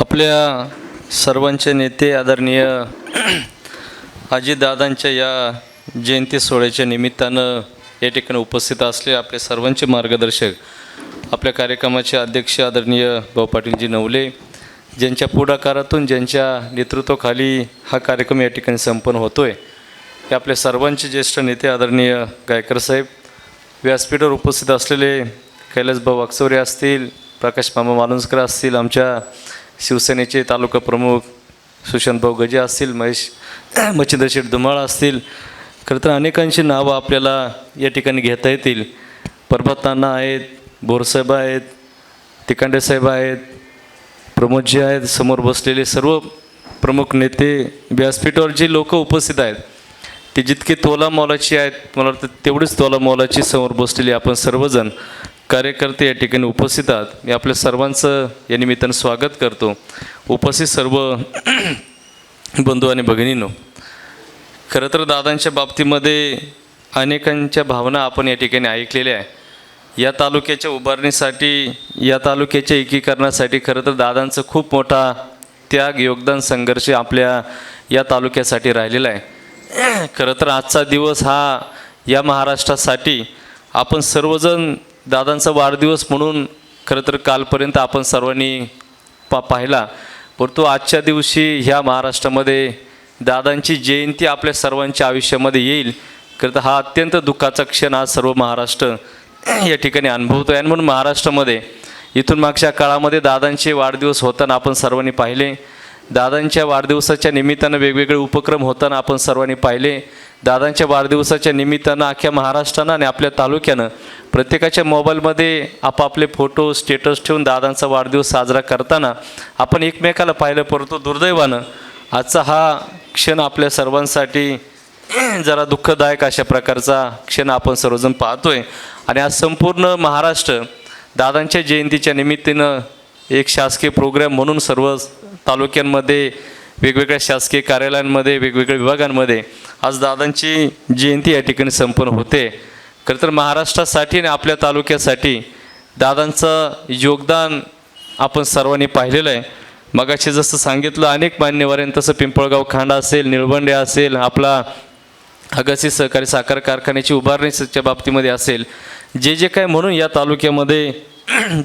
आपल्या सर्वांचे नेते आदरणीय अजितदादांच्या या जयंती सोहळ्याच्या निमित्तानं या ठिकाणी उपस्थित असले आपले सर्वांचे मार्गदर्शक आपल्या कार्यक्रमाचे अध्यक्ष आदरणीय भाऊ पाटीलजी नवले, ज्यांच्या पुढाकारातून ज्यांच्या नेतृत्वाखाली हा कार्यक्रम या ठिकाणी संपन्न होतो आहे, हे आपले सर्वांचे ज्येष्ठ नेते आदरणीय गायकर साहेब, व्यासपीठावर उपस्थित असलेले कैलासभाऊ वाकचौरे असतील, प्रकाश मामा मालुंजकर असतील, आमच्या शिवसेनेचे तालुका प्रमुख सुशांतभाऊ गजे असतील, महेश मच्छिंद्र शेठ धुमाळ असतील. खरं तर अनेकांची नावं आपल्याला या ठिकाणी घेता येतील. परबत नाना आहेत, बोरसाहेब आहेत, तिकांडे साहेब आहेत, प्रमोदजी आहेत, समोर बसलेले सर्व प्रमुख नेते, व्यासपीठावर जी लोक उपस्थित आहेत ती जितकी तोला मोलाची आहेत, मला वाटतं तेवढीच तोला मोलाची समोर बसलेली आपण सर्वजण कार्यकर्ते या ठिकाणी उपस्थित आहात. मी आपल्या सर्वांचं या निमित्तानं स्वागत करतो. उपस्थित सर्व बंधू आणि भगिनींनो, खरं तर दादांच्या बाबतीमध्ये अनेकांच्या भावना आपण या ठिकाणी ऐकलेल्या आहे. या तालुक्याच्या उभारणीसाठी, या तालुक्याच्या एकीकरणासाठी खरं तर दादांचं खूप मोठा त्याग, योगदान, संघर्ष आपल्या या तालुक्यासाठी राहिलेला आहे. खरं तर आजचा दिवस हा या महाराष्ट्रासाठी आपण सर्वजण दादांचा वाढदिवस म्हणून खरं तर कालपर्यंत आपण सर्वांनी पाहिला, परंतु आजच्या दिवशी ह्या महाराष्ट्रामध्ये दादांची जयंती आपल्या सर्वांच्या आयुष्यामध्ये येईल. खरं तर हा अत्यंत दुःखाचा क्षण आज सर्व महाराष्ट्र या ठिकाणी अनुभवतो आहे. आणि म्हणून महाराष्ट्रामध्ये इथून मागच्या काळामध्ये दादांचे वाढदिवस होताना आपण सर्वांनी पाहिले, दादांच्या वाढदिवसाच्या निमित्तानं वेगवेगळे उपक्रम होताना आपण सर्वांनी पाहिले. दादांच्या वाढदिवसाच्या निमित्तानं अख्ख्या महाराष्ट्रानं आणि आपल्या तालुक्यानं प्रत्येकाच्या मोबाईलमध्ये आपापले फोटो स्टेटस ठेवून दादांचा वाढदिवस साजरा करताना आपण एकमेकाला पाहिलं. परंतु दुर्दैवानं आजचा हा क्षण आपल्या सर्वांसाठी जरा दुःखदायक अशा प्रकारचा क्षण आपण सर्वजण पाहतोय. आणि आज संपूर्ण महाराष्ट्र दादांच्या जयंतीच्या निमित्तानं एक शासकीय प्रोग्राम म्हणून सर्व तालुक्यांमध्ये, वेगवेगळ्या शासकीय कार्यालयांमध्ये, वेगवेगळ्या विभागांमध्ये आज दादांची जयंती या ठिकाणी संपन्न होते. खरं तर महाराष्ट्रासाठी आणि आपल्या तालुक्यासाठी दादांचं योगदान आपण सर्वांनी पाहिलेलं आहे. मगाशी जसं सांगितलं अनेक मान्यवरांनी, तसं पिंपळगाव खांडा असेल, निळवंडे असेल, आपला अगसी सहकारी साखर कारखान्याची उभारणीच्या बाबतीमध्ये असेल, जे जे काय म्हणून या तालुक्यामध्ये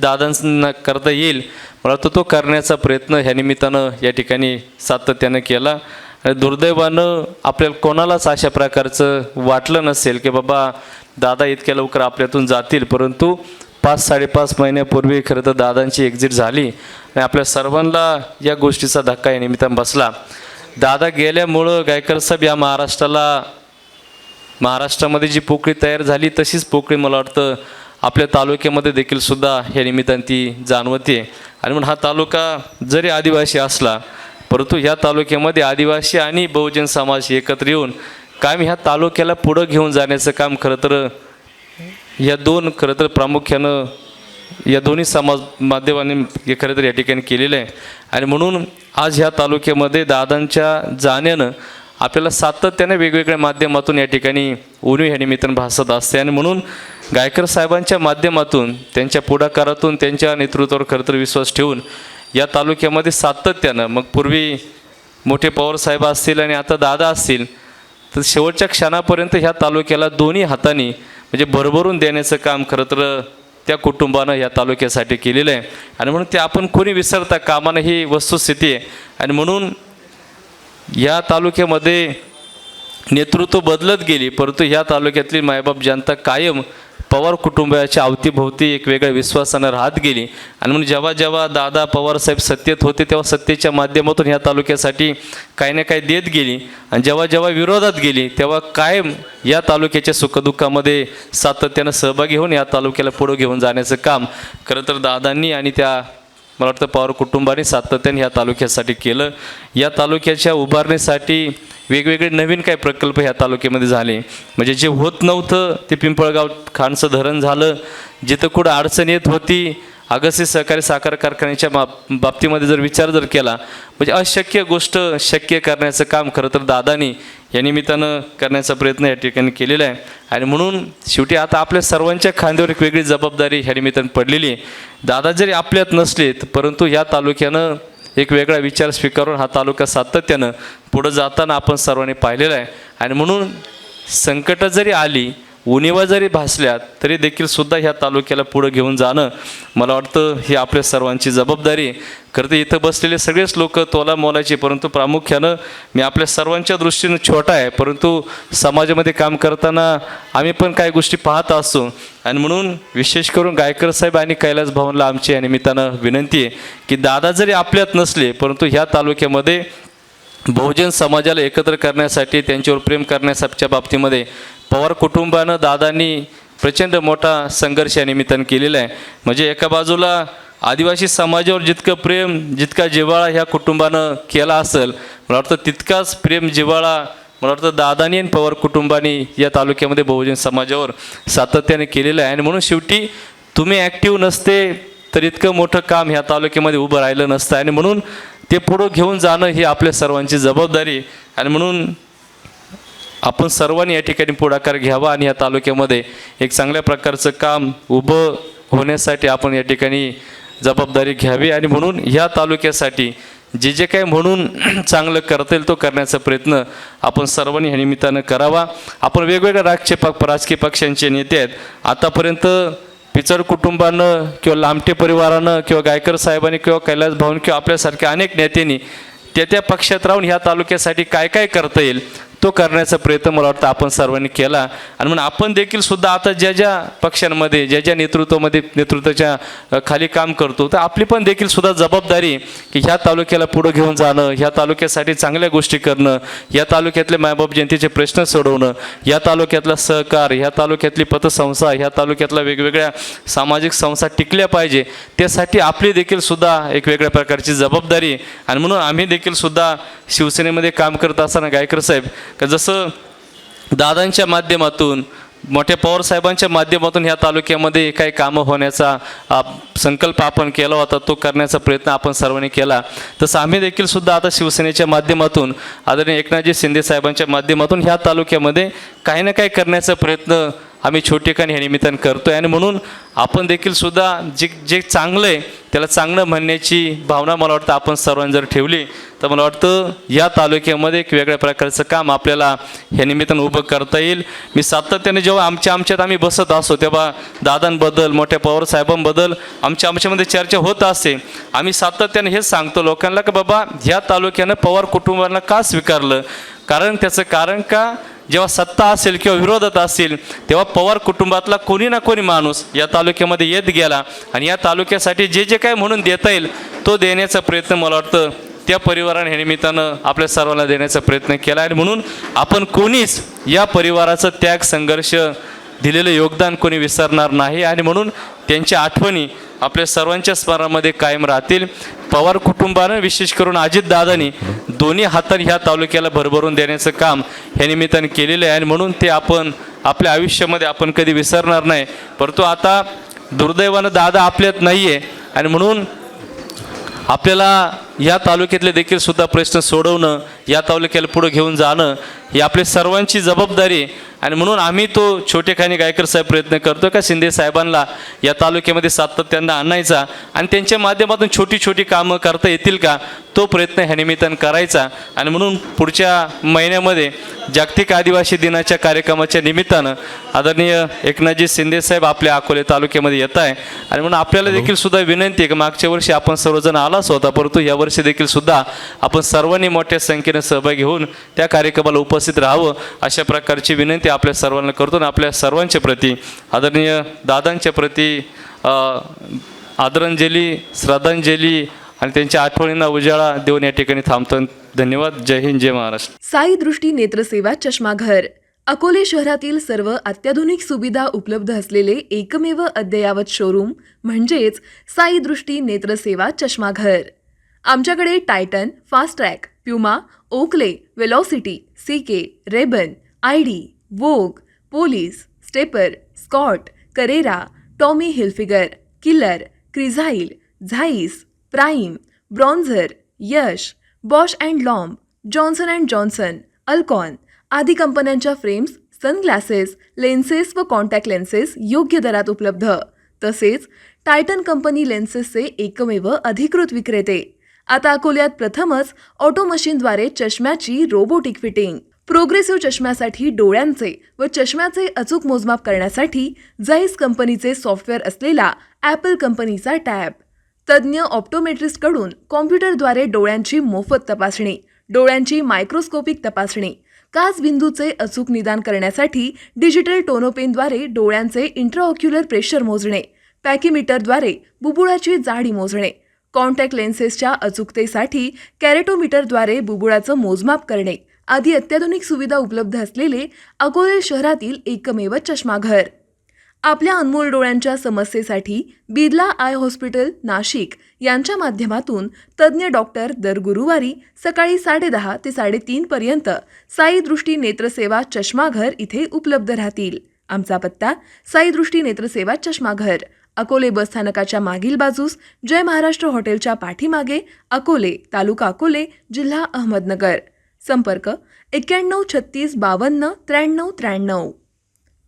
दादांना करता येईल, मला तो करण्याचा प्रयत्न ह्या निमित्तानं या ठिकाणी सातत्यानं केला. आणि दुर्दैवानं आपल्याला कोणालाच अशा प्रकारचं वाटलं नसेल की बाबा दादा इतक्या लवकर आपल्यातून जातील, परंतु 5-5.5 महिन्यापूर्वी खरं तर दादांची एक्झिट झाली आणि आपल्या सर्वांना या गोष्टीचा धक्का या निमित्तानं बसला. दादा गेल्यामुळं गायकर साहेब या महाराष्ट्रामध्ये जी पोकळी तयार झाली तशीच पोकळी मला वाटतं आपल्या तालुक्यामध्ये देखील सुद्धा या निमित्तानं ती जाणवते. आणि म्हणून हा तालुका जरी आदिवासी असला, परंतु ह्या तालुक्यामध्ये आदिवासी आणि बहुजन समाज एकत्र येऊन कायम ह्या तालुक्याला पुढं घेऊन जाण्याचं काम खरं तर खरं तर प्रामुख्यानं या दोन्ही समाज माध्यमांनी खरं तर या ठिकाणी केलेलं आहे. आणि म्हणून आज ह्या तालुक्यामध्ये दादांच्या जाण्यानं आपल्याला सातत्याने वेगवेगळ्या माध्यमातून या ठिकाणी उणीव ह्या निमित्तानं भासत असते. आणि म्हणून गायकर साहेबांच्या माध्यमातून, त्यांच्या पुढाकारातून, त्यांच्या नेतृत्वावर खरं तर विश्वास ठेवून या तालुक्यामध्ये सातत्यानं, मग पूर्वी मोठे पवारसाहेब असतील आणि आता दादा असतील, तर शेवटच्या क्षणापर्यंत ह्या तालुक्याला दोन्ही हातांनी म्हणजे भरभरून देण्याचं काम खरं तर त्या कुटुंबानं या तालुक्यासाठी केलेलं आहे. आणि म्हणून ते आपण कोणी विसरता कामा नये, ही वस्तुस्थिती आहे. आणि म्हणून या तालुक्यामध्ये नेतृत्व बदलत गेली, परंतु ह्या तालुक्यातली मायबाप जनता कायम पवार कुटुंबाच्या अवतीभोवती एक वेगळ्या विश्वासानं राहत गेली. आणि म्हणून जेव्हा जेव्हा दादा पवारसाहेब सत्तेत होते तेव्हा सत्तेच्या माध्यमातून ह्या तालुक्यासाठी काही ना काही देत गेली, आणि जेव्हा जेव्हा विरोधात गेली तेव्हा कायम या तालुक्याच्या सुखदुःखामध्ये सातत्यानं सहभागी होऊन या तालुक्याला पुढं घेऊन जाण्याचं काम खरं तर दादांनी आणि त्या मला वाटतं पवार कुटुंबाने सातत्याने ह्या तालुक्यासाठी केलं. या तालुक्याच्या उभारणीसाठी वेगवेगळे नवीन काय प्रकल्प ह्या तालुक्यामध्ये झाले. म्हणजे जे होत नव्हतं ते पिंपळगाव खांडचं धरण झालं, जिथं कुठं अडचण येत होती अगसी सहकारी साखर कारखान्याच्या बाबतीमध्ये जर विचार केला, म्हणजे अशक्य गोष्ट शक्य करण्याचं काम खरं तर दादानी या निमित्तानं करण्याचा प्रयत्न या ठिकाणी केलेला आहे. आणि म्हणून शेवटी आता आपल्या सर्वांच्या खांद्यावर एक वेगळी जबाबदारी ह्या निमित्तानं पडलेली आहे. दादा जरी आपल्यात नसलेत, परंतु ह्या तालुक्यानं एक वेगळा विचार स्वीकारून हा तालुका सातत्यानं पुढं जाताना आपण सर्वांनी पाहिलेलं आहे. आणि म्हणून संकटं जरी आली, उणिवा जरी भासल्यात, तरी देखील सुद्धा ह्या तालुक्याला पुढं घेऊन जाणं मला वाटतं ही आपल्या सर्वांची जबाबदारी आहे. खरं तर इथं बसलेले सगळेच लोक तोला मोलाचे, परंतु प्रामुख्यानं मी आपल्या सर्वांच्या दृष्टीनं छोटा आहे, परंतु समाजामध्ये काम करताना आम्ही पण काही गोष्टी पाहत असतो. आणि म्हणून विशेष करून गायकर साहेब आणि कैलास भवनला आमची या निमित्तानं विनंती आहे की दादा जरी आपल्यात नसले, परंतु ह्या तालुक्यामध्ये बहुजन समाजाला एकत्र करण्यासाठी, त्यांच्यावर प्रेम करण्यासाठीच्या बाबतीमध्ये पवार कुटुंबानं, दादांनी प्रचंड मोठा संघर्ष या निमित्तानं केलेला आहे. म्हणजे एका बाजूला आदिवासी समाजावर जितकं प्रेम, जितका जिव्हाळा ह्या कुटुंबानं केला असेल, मला वाटतं तितकाच प्रेम, जिव्हाळा मला वाटतं दादानी आणि पवार कुटुंबानी या तालुक्यामध्ये बहुजन समाजावर सातत्याने केलेलं आहे. आणि म्हणून शेवटी तुम्ही ॲक्टिव्ह नसते तर इतकं मोठं काम ह्या तालुक्यामध्ये उभं राहिलं नसतं. आणि म्हणून ते पुढं घेऊन जाणं ही आपल्या सर्वांची जबाबदारी. आणि म्हणून आपण सर्वांनी या ठिकाणी पुढाकार घ्यावा आणि या तालुक्यामध्ये एक चांगल्या प्रकारचं काम उभं होण्यासाठी आपण या ठिकाणी जबाबदारी घ्यावी. आणि म्हणून ह्या तालुक्यासाठी जे जे काही म्हणून चांगलं करता येईल तो करण्याचा प्रयत्न आपण सर्वांनी ह्या निमित्तानं करावा. आपण वेगवेगळ्या राजकीय पक्षांचे नेते आहेत. आतापर्यंत पिचड कुटुंबानं किंवा लामटे परिवारानं किंवा गायकर साहेबांनी किंवा कैलास भवन किंवा आपल्यासारख्या अनेक नेत्यांनी त्या पक्षात राहून ह्या तालुक्यासाठी काय काय करता येईल तो करण्याचा प्रयत्न मला वाटतं आपण सर्वांनी केला. आणि म्हणून आपण देखील सुद्धा आता ज्या ज्या पक्षांमध्ये, ज्या ज्या नेतृत्वाच्या खाली काम करतो, तर आपली पण देखील सुद्धा जबाबदारी की ह्या तालुक्याला पुढं घेऊन जाणं, ह्या तालुक्यासाठी चांगल्या गोष्टी करणं, या तालुक्यातले मायबाप जनतेचे प्रश्न सोडवणं, या तालुक्यातला सहकार, ह्या तालुक्यातली पतसंस्था, ह्या तालुक्यातल्या वेगवेगळ्या सामाजिक संस्था टिकल्या पाहिजे, त्यासाठी आपली देखील सुद्धा एक वेगळ्या प्रकारची जबाबदारी. आणि म्हणून आम्ही देखील सुद्धा शिवसेनेमध्ये काम करत असताना गायकर साहेब का जसं दादांच्या माध्यमातून, मोठ्या पवार साहेबांच्या माध्यमातून ह्या तालुक्यामध्ये काही कामं होण्याचा संकल्प आपण केला होता, तो करण्याचा प्रयत्न आपण सर्वांनी केला. तसं आम्ही देखील सुद्धा आता शिवसेनेच्या माध्यमातून, आदरणीय एकनाथजी शिंदे साहेबांच्या माध्यमातून ह्या तालुक्यामध्ये काही ना काही करण्याचा प्रयत्न आम्ही छोटेखानी ह्या निमित्तानं करतो आहे. आणि म्हणून आपण देखील सुद्धा जे चांगलं आहे त्याला चांगलं म्हणण्याची भावना मला वाटतं आपण सर्वांनी जर ठेवली तर मला वाटतं या तालुक्यामध्ये एक वेगळ्या प्रकारचं काम आपल्याला ह्या निमित्तानं उभं करता येईल. मी सातत्याने जेव्हा आमच्यात आम्ही बसत असतो तेव्हा दादांबद्दल, मोठ्या पवार साहेबांबद्दल आमच्यामध्ये चर्चा होत असते. आम्ही सातत्याने हेच सांगतो लोकांना की बाबा ह्या तालुक्यानं पवार कुटुंबाला का स्वीकारलं, त्याचं कारण का जेव्हा सत्ता असेल किंवा विरोधात असेल तेव्हा पवार कुटुंबातला कोणी ना कोणी माणूस या तालुक्यामध्ये येत गेला आणि या तालुक्यासाठी जे जे काय म्हणून देता येईल तो देण्याचा प्रयत्न मला वाटतं त्या परिवाराने ह्या निमित्तानं आपल्या सर्वांना देण्याचा प्रयत्न केला. आणि म्हणून आपण कोणीच या परिवाराचं त्याग, संघर्ष, दिलेलं योगदान कोणी विसरणार नाही. आणि म्हणून त्यांच्या आठवणी आपल्या सर्वांच्या स्मरणामध्ये कायम राहतील. पवार कुटुंबानं, विशेष करून अजितदादांनी दोन्ही हातांनी ह्या तालुक्याला भरभरून देण्याचं काम ह्या निमित्ताने केलेलं आहे. आणि म्हणून ते आपण आपल्या आयुष्यामध्ये आपण कधी विसरणार नाही. परंतु आता दुर्दैवानं दादा आपल्यात नाही आहे आणि म्हणून आपल्याला या तालुक्यातले देखील सुद्धा प्रश्न सोडवणं, या तालुक्याला पुढे घेऊन जाणं ही आपल्या सर्वांची जबाबदारी आहे. आणि म्हणून आम्ही तो छोटेखानी गायकर साहेब प्रयत्न करतो का शिंदे साहेबांना या तालुक्यामध्ये सातत्यानं आणायचा आणि त्यांच्या माध्यमातून छोटी छोटी कामं करता येतील का तो प्रयत्न ह्या निमित्तानं करायचा. आणि म्हणून पुढच्या महिन्यामध्ये जागतिक आदिवासी दिनाच्या कार्यक्रमाच्या निमित्तानं आदरणीय एकनाथजी शिंदे साहेब आपल्या अकोले तालुक्यामध्ये येत आहे. आणि म्हणून आपल्याला देखील सुद्धा विनंती आहे की मागच्या वर्षी आपण सर्वजण आलाच होता, परंतु यावर्षी देखील सुद्धा आपण सर्वांनी मोठ्या संख्येने सहभागी होऊन त्या कार्यक्रमाला उपस्थित राहावं अशा प्रकारची विनंती आपल्या सर्वांना करतो. आणि आपल्या सर्वांच्या प्रती, आदरणीय दादांच्या प्रती आदरांजली, श्रद्धांजली आणि त्यांच्या आठवणींना उजाळा देऊन या ठिकाणी थांबतो. धन्यवाद. जय हिंद, जय महाराष्ट्र. साई दृष्टी नेत्रसेवा चष्माघर अकोले शहरातील सर्व अत्याधुनिक सुविधा उपलब्ध असलेले एकमेव अद्ययावत शोरूम म्हणजेच साई दृष्टी नेत्रसेवा चष्माघर. आमच्याकडे Titan, Fastrack, Puma, Oakley, Velocity, CK, Rayban, ID, Vogue, Police, Stepper, Scott, Carrera, Tommy Hilfiger, Killer, Crizal, Zeiss, Prime, Bronzer, Yash, Bausch and Lomb, Johnson and Johnson, Alcon आदी कंपन्यांच्या फ्रेम्स, सनग्लासेस, लेन्सेस व contact lenses योग्य दरात उपलब्ध. तसेच Titan company लेन्सेसचे एकमेव अधिकृत विक्रेते. आता अकोल्यात प्रथमच ऑटो मशीनद्वारे चष्म्याची रोबोटिक फिटिंग. प्रोग्रेसिव्ह चष्म्यासाठी डोळ्यांचे व चष्म्याचे अचूक मोजमाप करण्यासाठी जाईस कंपनीचे सॉफ्टवेअर असलेला ॲपल कंपनीचा टॅब. तज्ज्ञ ऑप्टोमेट्रिस्टकडून कॉम्प्युटरद्वारे डोळ्यांची मोफत तपासणी, डोळ्यांची मायक्रोस्कोपिक तपासणी, काच बिंदूचे अचूक निदान करण्यासाठी डिजिटल टोनोपेनद्वारे डोळ्यांचे इंट्राऑक्युलर प्रेशर मोजणे, पॅकीमीटरद्वारे बुबुळाची जाडी मोजणे, कॉन्टॅक्ट लेन्सेसच्या अचूकतेसाठी कॅरेटोमीटरद्वारे बुबुळाचं मोजमाप करणे आदी अत्याधुनिक सुविधा उपलब्ध असलेले अकोले शहरातील एकमेव चष्माघर. आपल्या अनमोल डोळ्यांच्या समस्येसाठी बिर्ला आय हॉस्पिटल नाशिक यांच्या माध्यमातून तज्ज्ञ डॉक्टर दर गुरुवारी सकाळी 10:30 ते 3:30 पर्यंत साई दृष्टी नेत्रसेवा चष्माघर इथे उपलब्ध राहतील. आमचा पत्ता साई दृष्टी नेत्रसेवा चष्माघर, अकोले बस स्थानकाच्या मागील बाजूस, जय महाराष्ट्र हॉटेलच्या पाठीमागे, अकोले, तालुका अकोले, जिल्हा अहमदनगर. संपर्क 91 36 52 93 93.